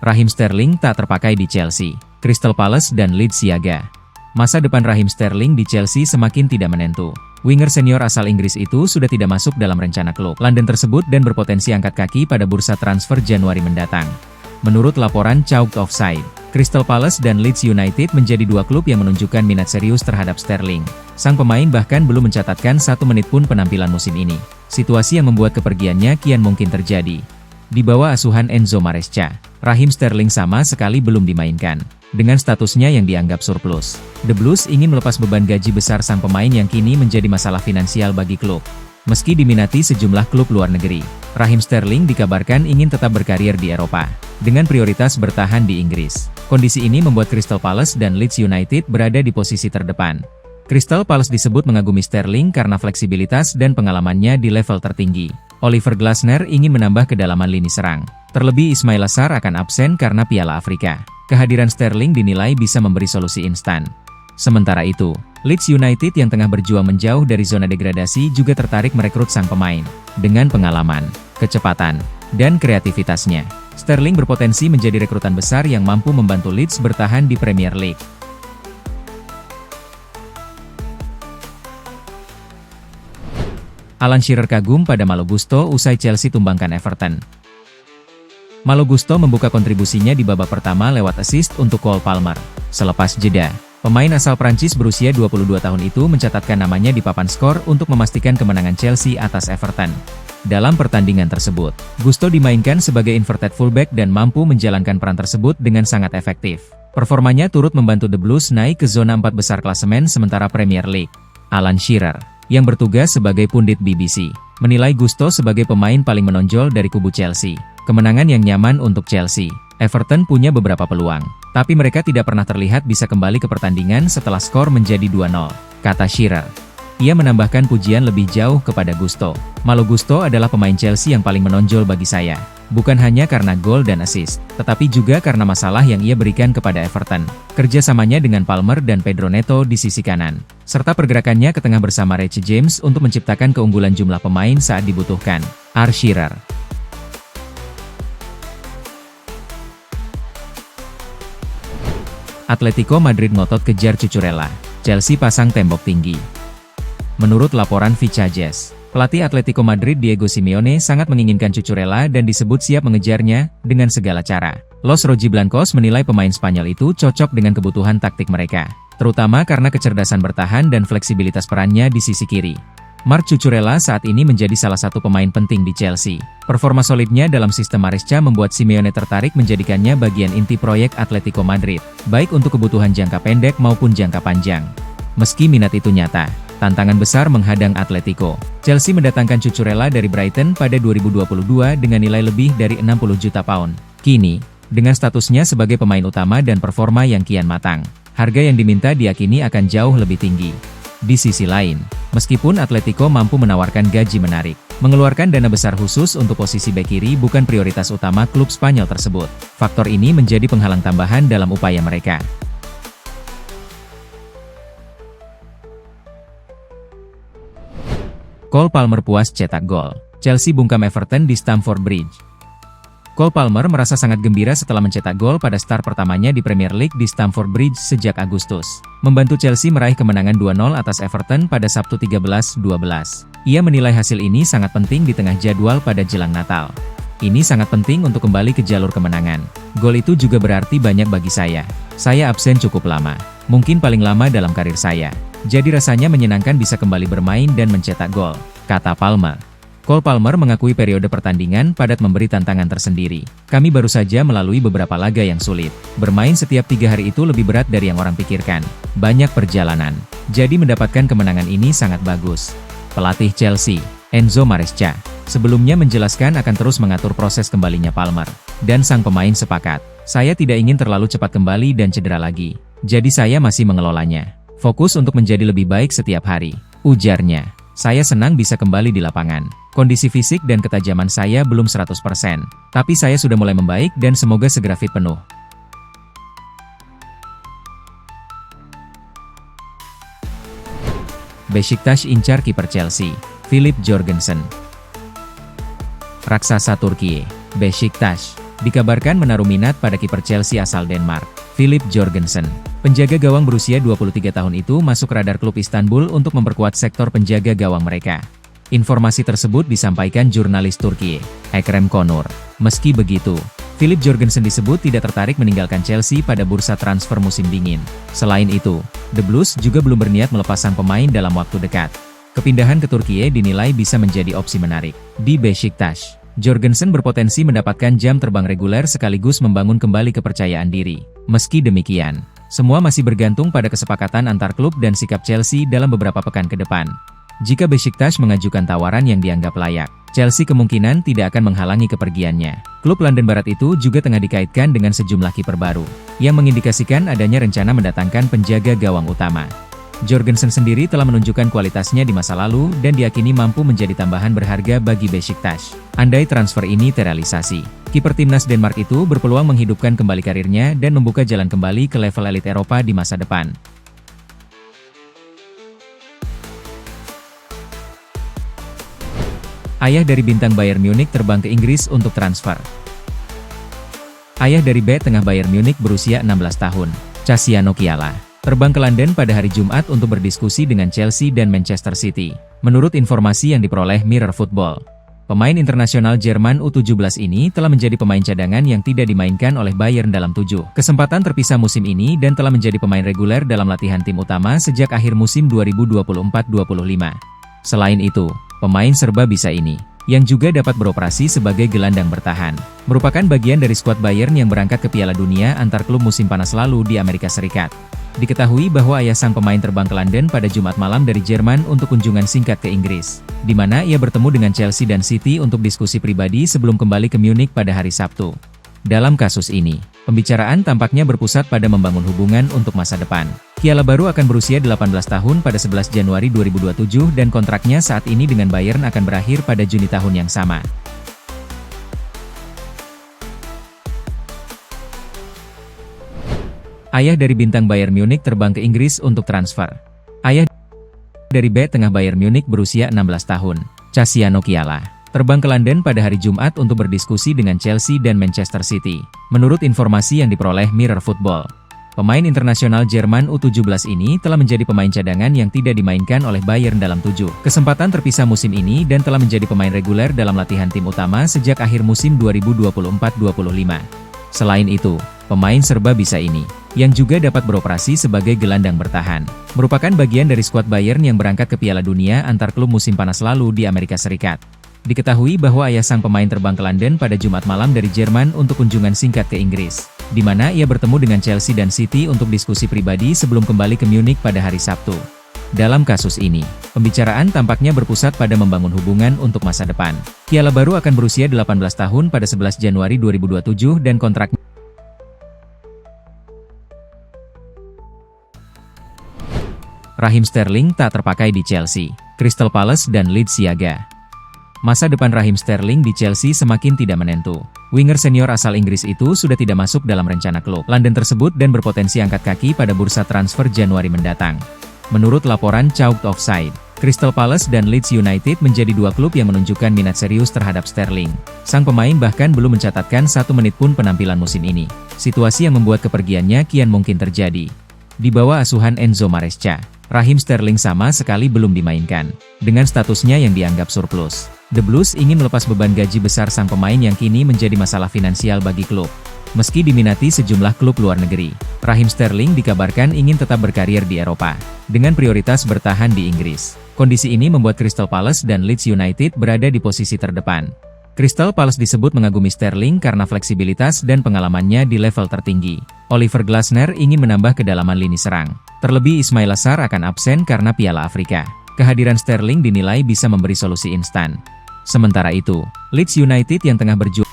Raheem Sterling tak terpakai di Chelsea, Crystal Palace dan Leeds siaga. Masa depan Raheem Sterling di Chelsea semakin tidak menentu. Winger senior asal Inggris itu sudah tidak masuk dalam rencana klub London tersebut dan berpotensi angkat kaki pada bursa transfer Januari mendatang. Menurut laporan Chalk Offside, Crystal Palace dan Leeds United menjadi dua klub yang menunjukkan minat serius terhadap Sterling. Sang pemain bahkan belum mencatatkan 1 menit pun penampilan musim ini. Situasi yang membuat kepergiannya kian mungkin terjadi. Di bawah asuhan Enzo Maresca, Raheem Sterling sama sekali belum dimainkan. Dengan statusnya yang dianggap surplus, The Blues ingin melepas beban gaji besar sang pemain yang kini menjadi masalah finansial bagi klub. Meski diminati sejumlah klub luar negeri, Raheem Sterling dikabarkan ingin tetap berkarir di Eropa, dengan prioritas bertahan di Inggris. Kondisi ini membuat Crystal Palace dan Leeds United berada di posisi terdepan. Crystal Palace disebut mengagumi Sterling karena fleksibilitas dan pengalamannya di level tertinggi. Oliver Glasner ingin menambah kedalaman lini serang. Terlebih Ismail Assar akan absen karena Piala Afrika. Kehadiran Sterling dinilai bisa memberi solusi instan. Sementara itu, Leeds United yang tengah berjuang menjauh dari zona degradasi juga tertarik merekrut sang pemain. Dengan pengalaman, kecepatan, dan kreativitasnya, Sterling berpotensi menjadi rekrutan besar yang mampu membantu Leeds bertahan di Premier League. Alan Shearer kagum pada Malo Gusto usai Chelsea tumbangkan Everton. Malo Gusto membuka kontribusinya di babak pertama lewat assist untuk Cole Palmer. Selepas jeda, pemain asal Prancis berusia 22 tahun itu mencatatkan namanya di papan skor untuk memastikan kemenangan Chelsea atas Everton. Dalam pertandingan tersebut, Gusto dimainkan sebagai inverted fullback dan mampu menjalankan peran tersebut dengan sangat efektif. Performanya turut membantu The Blues naik ke zona 4 besar klasemen sementara Premier League. Alan Shearer, yang bertugas sebagai pundit BBC, menilai Gusto sebagai pemain paling menonjol dari kubu Chelsea. Kemenangan yang nyaman untuk Chelsea. Everton punya beberapa peluang, tapi mereka tidak pernah terlihat bisa kembali ke pertandingan setelah skor menjadi 2-0, kata Shearer. Ia menambahkan pujian lebih jauh kepada Gusto. Malo Gusto adalah pemain Chelsea yang paling menonjol bagi saya. Bukan hanya karena gol dan assist, tetapi juga karena masalah yang ia berikan kepada Everton. Kerjasamanya dengan Palmer dan Pedro Neto di sisi kanan, serta pergerakannya ke tengah bersama Reece James untuk menciptakan keunggulan jumlah pemain saat dibutuhkan. Shearer. Atletico Madrid ngotot kejar Cucurella, Chelsea pasang tembok tinggi. Menurut laporan Vicajes, pelatih Atletico Madrid Diego Simeone sangat menginginkan Cucurella dan disebut siap mengejarnya dengan segala cara. Los Rojiblancos menilai pemain Spanyol itu cocok dengan kebutuhan taktik mereka, terutama karena kecerdasan bertahan dan fleksibilitas perannya di sisi kiri. Marc Cucurella saat ini menjadi salah satu pemain penting di Chelsea. Performa solidnya dalam sistem Maresca membuat Simeone tertarik menjadikannya bagian inti proyek Atletico Madrid, baik untuk kebutuhan jangka pendek maupun jangka panjang. Meski minat itu nyata, tantangan besar menghadang Atletico. Chelsea mendatangkan Cucurella dari Brighton pada 2022 dengan nilai lebih dari 60 juta pound. Kini, dengan statusnya sebagai pemain utama dan performa yang kian matang, harga yang diminta diyakini akan jauh lebih tinggi. Di sisi lain, meskipun Atletico mampu menawarkan gaji menarik, mengeluarkan dana besar khusus untuk posisi bek kiri bukan prioritas utama klub Spanyol tersebut. Faktor ini menjadi penghalang tambahan dalam upaya mereka. Cole Palmer puas cetak gol. Chelsea bungkam Everton di Stamford Bridge. Cole Palmer merasa sangat gembira setelah mencetak gol pada start pertamanya di Premier League di Stamford Bridge sejak Agustus, membantu Chelsea meraih kemenangan 2-0 atas Everton pada Sabtu 13-12. Ia menilai hasil ini sangat penting di tengah jadwal pada jelang Natal. Ini sangat penting untuk kembali ke jalur kemenangan. Gol itu juga berarti banyak bagi saya. Saya absen cukup lama, mungkin paling lama dalam karir saya. Jadi rasanya menyenangkan bisa kembali bermain dan mencetak gol, kata Palmer. Cole Palmer mengakui periode pertandingan padat memberi tantangan tersendiri. Kami baru saja melalui beberapa laga yang sulit. Bermain setiap 3 hari itu lebih berat dari yang orang pikirkan. Banyak perjalanan. Jadi mendapatkan kemenangan ini sangat bagus. Pelatih Chelsea, Enzo Maresca, sebelumnya menjelaskan akan terus mengatur proses kembalinya Palmer. Dan sang pemain sepakat, saya tidak ingin terlalu cepat kembali dan cedera lagi. Jadi saya masih mengelolanya. Fokus untuk menjadi lebih baik setiap hari, ujarnya. Saya senang bisa kembali di lapangan. Kondisi fisik dan ketajaman saya belum 100%, tapi saya sudah mulai membaik dan semoga segera fit penuh. Beşiktaş incar kiper Chelsea, Philip Jorgensen. Raksasa Turki, Beşiktaş, dikabarkan menaruh minat pada kiper Chelsea asal Denmark, Philip Jorgensen. Penjaga gawang berusia 23 tahun itu masuk radar klub Istanbul untuk memperkuat sektor penjaga gawang mereka. Informasi tersebut disampaikan jurnalis Turki, Ekrem Konur. Meski begitu, Philip Jorgensen disebut tidak tertarik meninggalkan Chelsea pada bursa transfer musim dingin. Selain itu, The Blues juga belum berniat melepas sang pemain dalam waktu dekat. Kepindahan ke Turki dinilai bisa menjadi opsi menarik. Di Beşiktaş, Jorgensen berpotensi mendapatkan jam terbang reguler sekaligus membangun kembali kepercayaan diri. Meski demikian, semua masih bergantung pada kesepakatan antar klub dan sikap Chelsea dalam beberapa pekan ke depan. Jika Beşiktaş mengajukan tawaran yang dianggap layak, Chelsea kemungkinan tidak akan menghalangi kepergiannya. Klub London Barat itu juga tengah dikaitkan dengan sejumlah kiper baru, yang mengindikasikan adanya rencana mendatangkan penjaga gawang utama. Jorgensen sendiri telah menunjukkan kualitasnya di masa lalu dan diyakini mampu menjadi tambahan berharga bagi Beşiktaş. Andai transfer ini terrealisasi, kiper timnas Denmark itu berpeluang menghidupkan kembali karirnya dan membuka jalan kembali ke level elit Eropa di masa depan. Ayah dari bintang Bayern Munich terbang ke Inggris untuk transfer. Ayah dari bek tengah Bayern Munich berusia 16 tahun, Cassiano Chiala, terbang ke London pada hari Jumat untuk berdiskusi dengan Chelsea dan Manchester City. Menurut informasi yang diperoleh Mirror Football, pemain internasional Jerman U17 ini telah menjadi pemain cadangan yang tidak dimainkan oleh Bayern dalam 7 kesempatan terpisah musim ini dan telah menjadi pemain reguler dalam latihan tim utama sejak akhir musim 2024-25. Selain itu, pemain serba bisa ini, yang juga dapat beroperasi sebagai gelandang bertahan, merupakan bagian dari skuad Bayern yang berangkat ke Piala Dunia antar klub musim panas lalu di Amerika Serikat. Diketahui bahwa ayah sang pemain terbang ke London pada Jumat malam dari Jerman untuk kunjungan singkat ke Inggris, di mana ia bertemu dengan Chelsea dan City untuk diskusi pribadi sebelum kembali ke Munich pada hari Sabtu. Dalam kasus ini, pembicaraan tampaknya berpusat pada membangun hubungan untuk masa depan. Chiala baru akan berusia 18 tahun pada 11 Januari 2027 dan kontraknya saat ini dengan Bayern akan berakhir pada Juni tahun yang sama. Ayah dari bintang Bayern Munich terbang ke Inggris untuk transfer. Ayah dari bek tengah Bayern Munich berusia 16 tahun, Cassiano Chiala, terbang ke London pada hari Jumat untuk berdiskusi dengan Chelsea dan Manchester City. Menurut informasi yang diperoleh Mirror Football, pemain internasional Jerman U17 ini telah menjadi pemain cadangan yang tidak dimainkan oleh Bayern dalam 7 kesempatan terpisah musim ini dan telah menjadi pemain reguler dalam latihan tim utama sejak akhir musim 2024-25. Selain itu, pemain serba bisa ini, yang juga dapat beroperasi sebagai gelandang bertahan, merupakan bagian dari skuad Bayern yang berangkat ke Piala Dunia antar klub musim panas lalu di Amerika Serikat. Diketahui bahwa ayah sang pemain terbang ke London pada Jumat malam dari Jerman untuk kunjungan singkat ke Inggris, di mana ia bertemu dengan Chelsea dan City untuk diskusi pribadi sebelum kembali ke Munich pada hari Sabtu. Dalam kasus ini, pembicaraan tampaknya berpusat pada membangun hubungan untuk masa depan. Chiala baru akan berusia 18 tahun pada 11 Januari 2027 dan kontraknya Raheem Sterling tak terpakai di Chelsea, Crystal Palace dan Leeds siaga. Masa depan Raheem Sterling di Chelsea semakin tidak menentu. Winger senior asal Inggris itu sudah tidak masuk dalam rencana klub London tersebut dan berpotensi angkat kaki pada bursa transfer Januari mendatang. Menurut laporan Chalk Offside, Crystal Palace dan Leeds United menjadi dua klub yang menunjukkan minat serius terhadap Sterling. Sang pemain bahkan belum mencatatkan 1 menit pun penampilan musim ini. Situasi yang membuat kepergiannya kian mungkin terjadi. Di bawah asuhan Enzo Maresca, Raheem Sterling sama sekali belum dimainkan, dengan statusnya yang dianggap surplus. The Blues ingin melepas beban gaji besar sang pemain yang kini menjadi masalah finansial bagi klub. Meski diminati sejumlah klub luar negeri, Raheem Sterling dikabarkan ingin tetap berkarir di Eropa, dengan prioritas bertahan di Inggris. Kondisi ini membuat Crystal Palace dan Leeds United berada di posisi terdepan. Crystal Palace disebut mengagumi Sterling karena fleksibilitas dan pengalamannya di level tertinggi. Oliver Glasner ingin menambah kedalaman lini serang. Terlebih Ismail Assar akan absen karena Piala Afrika. Kehadiran Sterling dinilai bisa memberi solusi instan. Sementara itu, Leeds United yang tengah berjuang